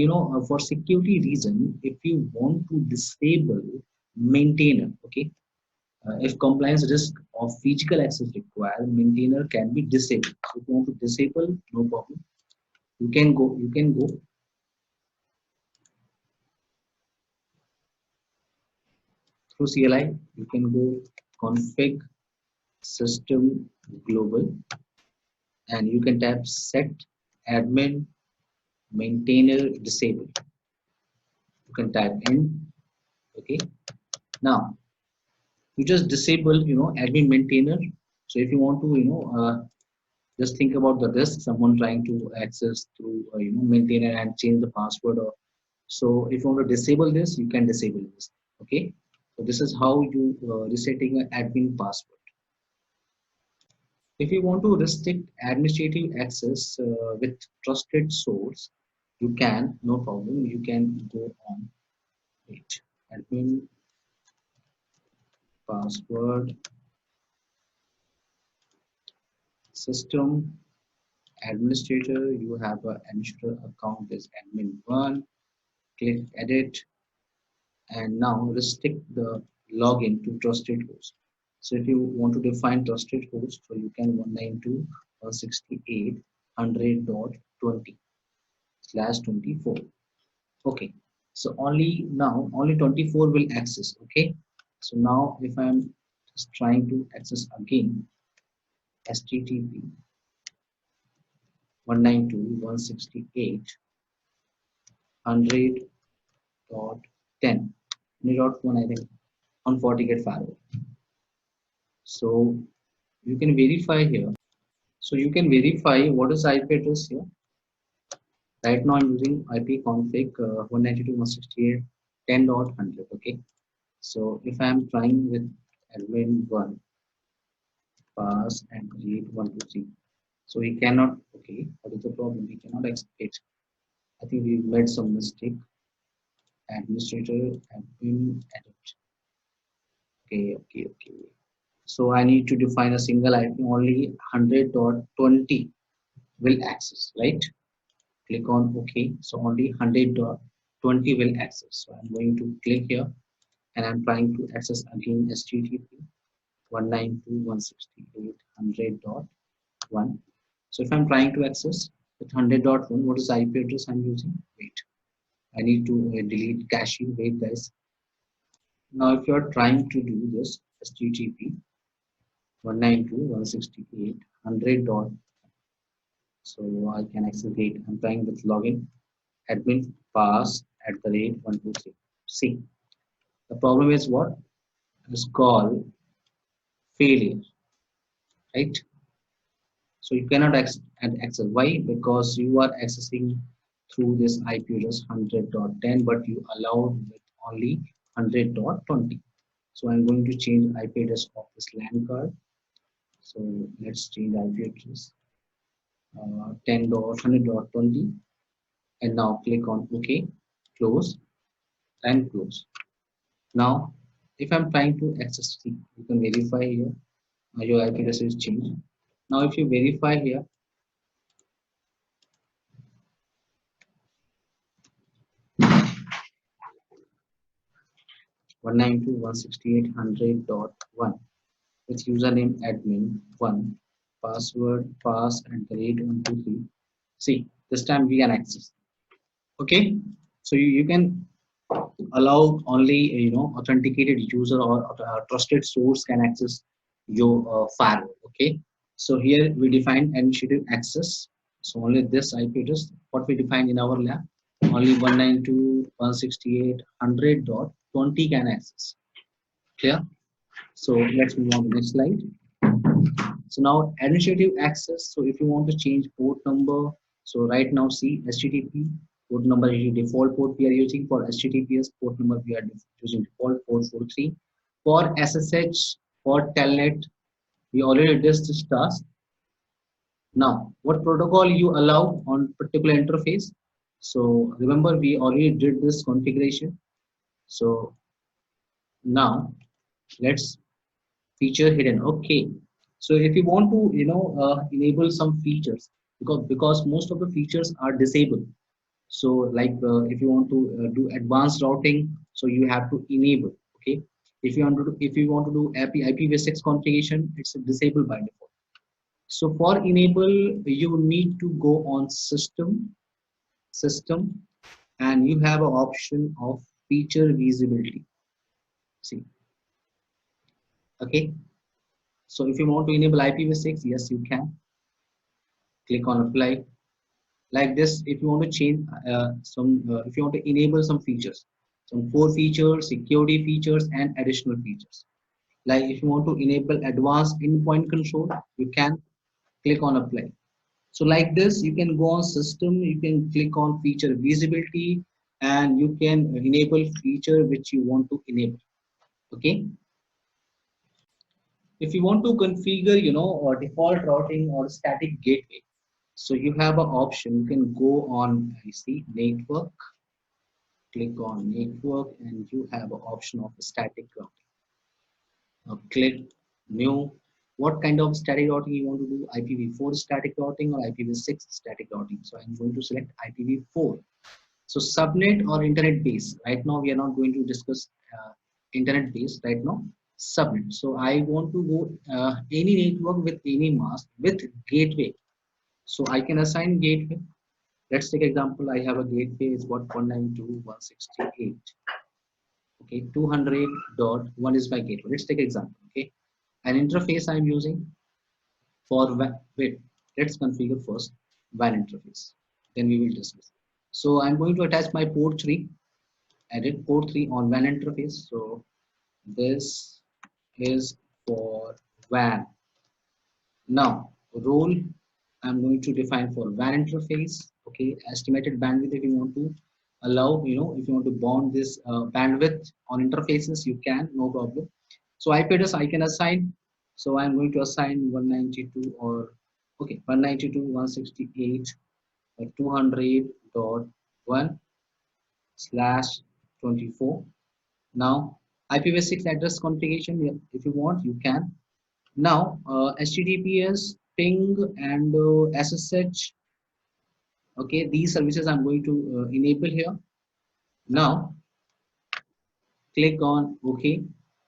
for security reason, if you want to disable maintainer, okay, if compliance risk of physical access required, maintainer can be disabled. So if you want to disable, no problem. You can go through CLI. You can go config system global, and you can tap set admin maintainer disable. You can type in. Okay, now you just disable admin maintainer. So if you want to just think about the risk, someone trying to access through maintainer and change the password, or so if you want to disable this, you can disable this. Okay, so this is how you resetting an admin password. If you want to restrict administrative access with trusted source, you can, no problem, you can go on, wait, admin password system administrator. You have an administrator account is admin1. Click edit, and now restrict the login to trusted host. So if you want to define trusted host, so you can 192.168.100.20/24. Okay, so only 24 will access. Okay, so now if I'm is trying to access again HTTP 192.168.100.10 100.1 I think on FortiGate firewall. So you can verify here. So you can verify what is IP address here. Right now I'm using IP config 192.168.10.100. Okay. So if I'm trying with admin 1 pass and read 123, so he cannot. Okay, what is the problem? He cannot execute. I think we made some mistake. Administrator admin edit. Okay. So I need to define a single IP. Only 100.20 will access, right? Click on OK. So only 100.20 will access. So I'm going to click here and I'm trying to access again HTTP 192.168.100.1. So if I'm trying to access with 100.1, what is the IP address I'm using? Wait, I need to delete caching. Wait, guys. Now, if you are trying to do this, HTTP 192.168.100. So I can access it. I'm trying with login admin pass at the rate 123. See, the problem is what? It's called failure, right? So you cannot access. Why? Because you are accessing through this IP address 100.10, but you allowed with only 100.20. So I'm going to change IP address of this LAN card. So let's change IP address 10.100.20, and now click on OK, close and close. Now, if I'm trying to access, you can verify here. Your IP address is changed. Now, if you verify here, 192.168.100.1 with username admin 1, password pass at the rate 123. See, this time we can access. Okay, so you can allow only authenticated user or trusted source can access your firewall. Okay, so here we define initiative access. So only this IP address what we define in our lab, only 192.168.100.20 can access. Clear? So let's move on to the next slide. So now administrative access. So if you want to change port number, so right now see HTTP port number is default port we are using. For HTTPS port number we are using default port 43. For SSH, for telnet, we already did this task. Now what protocol you allow on particular interface? So remember we already did this configuration. So now let's feature hidden. Okay, so if you want to enable some features, because most of the features are disabled. So like if you want to do advanced routing, so you have to enable. Okay, if you want to do IPv6 configuration, it's disabled by default. So for enable you need to go on system, and you have an option of feature visibility. See, okay. So if you want to enable IPv6, yes, you can click on apply. Like this, if you want to change if you want to enable some features, some core features, security features, and additional features. Like if you want to enable advanced endpoint control, you can click on apply. So like this, you can go on system, you can click on feature visibility, and you can enable feature which you want to enable. Okay. If you want to configure, or default routing or static gateway, so you have an option. You can go on, I see network, click on network, and you have an option of static routing. Now click new. What kind of static routing you want to do? IPv4 static routing or IPv6 static routing? So I'm going to select IPv4. So subnet or internet base. Right now we are not going to discuss internet base right now. Subnet. So I want to go any network with any mask with gateway. So I can assign gateway. Let's take example. I have a gateway is what 192.168. Okay, 200.1 is my gateway. Let's take example. Okay, An interface I'm using for wait, let's configure first WAN interface. Then we will discuss. So I'm going to attach my port 3, edit port 3 on WAN interface. So this is for WAN. Now, role I'm going to define for WAN interface. Okay, estimated bandwidth if you want to allow, if you want to bound this bandwidth on interfaces, you can, no problem. So IP address I can assign. So I'm going to assign 192 or okay 192.168.200.1 slash 24. Now IPv6 address configuration, if you want, you can. Now, HTTPS, ping, and SSH. Okay, these services I'm going to enable here. Now, click on OK.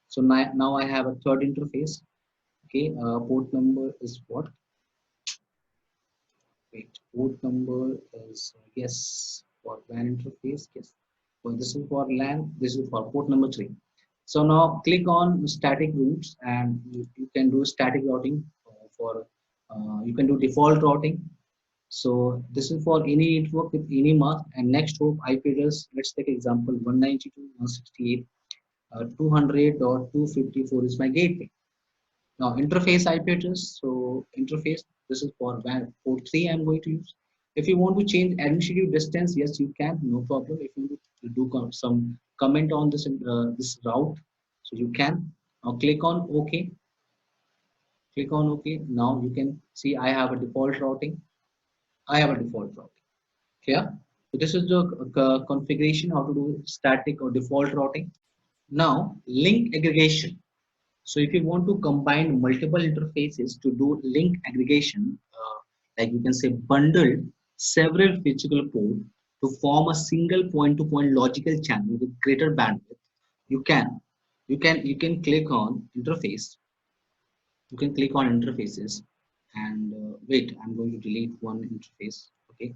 So now I have a third interface. Okay, port number is what? Wait, port number is yes for LAN interface. Yes, so this is for LAN. This is for port number 3. So now click on static routes, and you can do static routing for you can do default routing. So this is for any network with any mask and next hop IP address. Let's take example 192.168.200.254 is my gateway. Now interface IP address. So interface, this is for WAN port 3 I'm going to use. If you want to change administrative distance, yes you can, no problem. If you want to do some comment on this route, so you can. Now click on OK. Click on OK. Now you can see I have a default routing. I have a default routing. Clear? So this is the configuration how to do static or default routing. Now link aggregation. So if you want to combine multiple interfaces to do link aggregation, like you can say bundle several physical ports to form a single point-to-point logical channel with greater bandwidth, you can. You can click on interface. You can click on interfaces, and wait. I'm going to delete one interface, okay,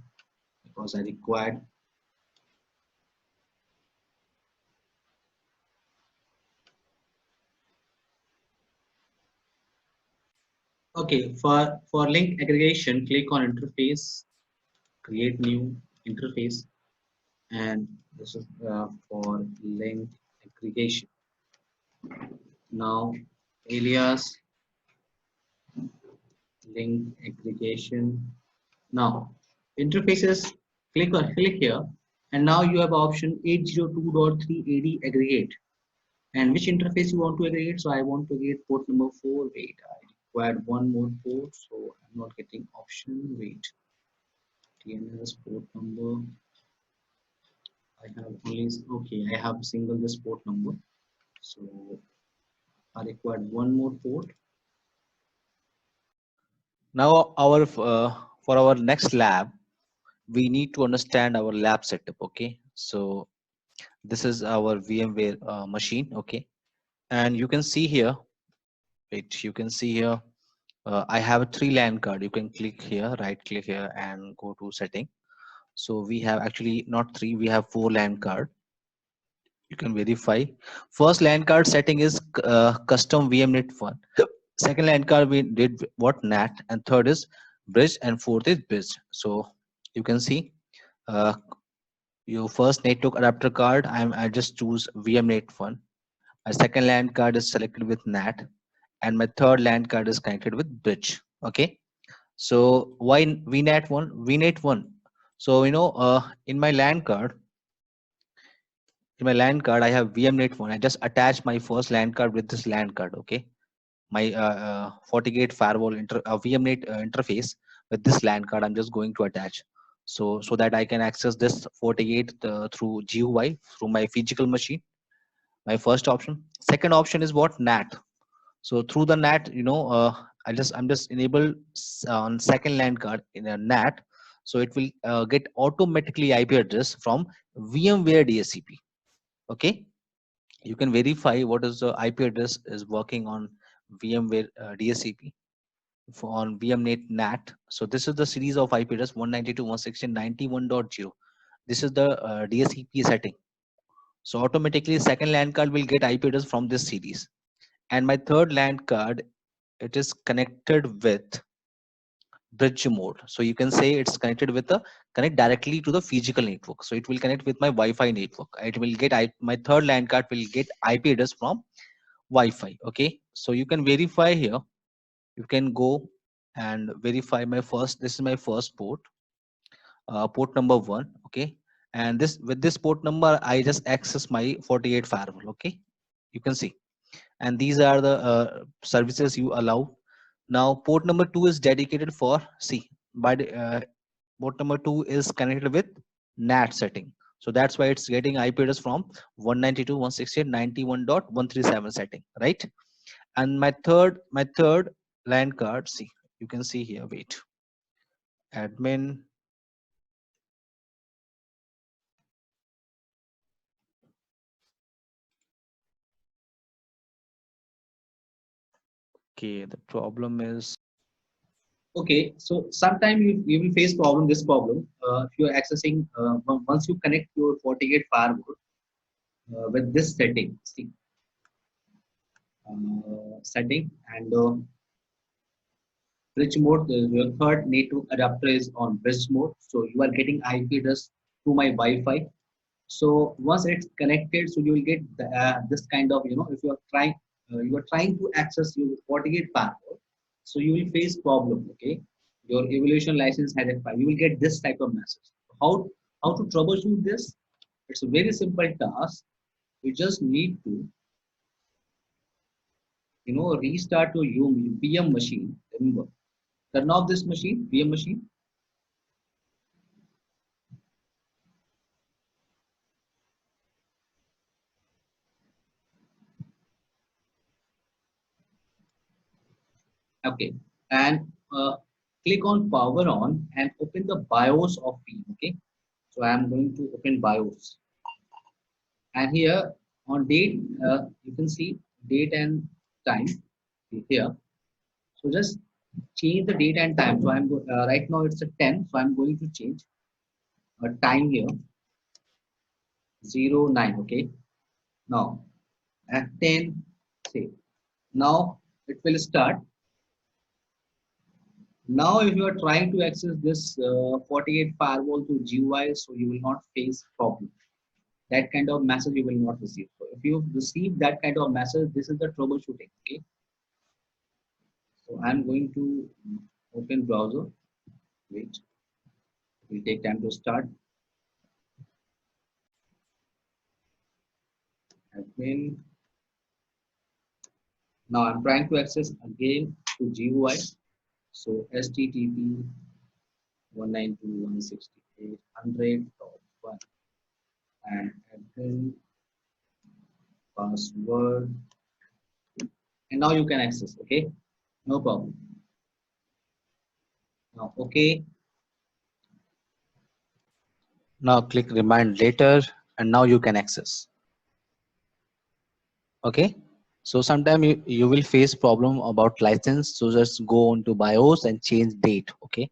because I required. Okay, for link aggregation, click on interface, create new interface, and this is for link aggregation. Now alias link aggregation. Now interfaces, click here, and now you have option 802.3 AD aggregate, and which interface you want to aggregate. So I want to aggregate port number 4. Wait, I required one more port, so I'm not getting option. Wait, TNS port number. I have only, okay, I have single this port number, so I required one more port. Now for our next lab, we need to understand our lab setup. Okay, so this is our VMware machine. Okay, and you can see here. Wait, you can see here. I have a 3 LAN card. You can click here, right click here, and go to setting. So we have actually not 3, we have 4 LAN card. You can verify. First LAN card setting is custom VMnet one. Second LAN card we did what NAT, and third is bridge, and fourth is bridge. So you can see uh, your first network adapter card. I just choose VMnet one. My second LAN card is selected with NAT, and my third LAN card is connected with bridge. Okay. So why VNAT one? VNet one. So in my LAN card, I have VMnet one. I just attach my first LAN card with this LAN card. Okay, my FortiGate firewall VMnet interface with this LAN card. I'm just going to attach, so that I can access this FortiGate through GUI through my physical machine. My first option. Second option is what? NAT. So through the NAT, I'm just enable on second LAN card in a NAT, so it will get automatically IP address from VMware DSCP. Okay, you can verify what is the IP address is working on VMware DSCP on VMnet NAT. So this is the series of IP address 192.168.91.0. This is the DSCP setting. So automatically second LAN card will get IP address from this series. and my third LAN card, it is connected with bridge mode. So you can say it's connected with the connect directly to the physical network. So it will connect with my Wi-Fi network. It will get my third LAN card will get IP address from Wi-Fi. Okay, so you can verify here. You can go and verify my first. This is my first port, port number 1. Okay, and this with this port number, I just access my 48 firewall. Okay, you can see, and these are the services you allow. Now port number 2 is dedicated for C. By port number 2 is connected with NAT setting. So that's why it's getting IP address from 192.168.91.137 setting, right? And my third LAN card, see, you can see here, wait, admin. Okay, the problem is, Okay, so sometime you will face this problem if you are accessing once you connect your FortiGate firewall with this setting, see, setting and bridge mode. Your third network adapter is on bridge mode, so you are getting IP address to my Wi-Fi. So once it's connected, so you will get this kind of, if you are trying to access your FortiGate firewall, so you will face problem. Okay, your evaluation license had expired. You will get this type of message. How to troubleshoot this? It's a very simple task. You just need to restart your VM machine. Remember, turn off this machine, VM machine. Okay, and click on power on and open the BIOS of VM. Okay, so I am going to open BIOS, and here on date you can see date and time here. So just change the date and time. So right now it's a 10, so I'm going to change a time here 09. Okay, now at 10, say now it will start. Now, if you are trying to access this 48 firewall to GUI, so you will not face problem. That kind of message you will not receive. So if you receive that kind of message, this is the troubleshooting. Okay. So I'm going to open browser. Wait, it will take time to start. Admin. Now I'm trying to access again to GUI. So HTTP 192.168.100.1 and admin password, and now you can access. Okay, no problem. Now, okay, now click remind later, and now you can access. Okay, so sometime you will face problem about license, so just go on to BIOS and change date. Okay,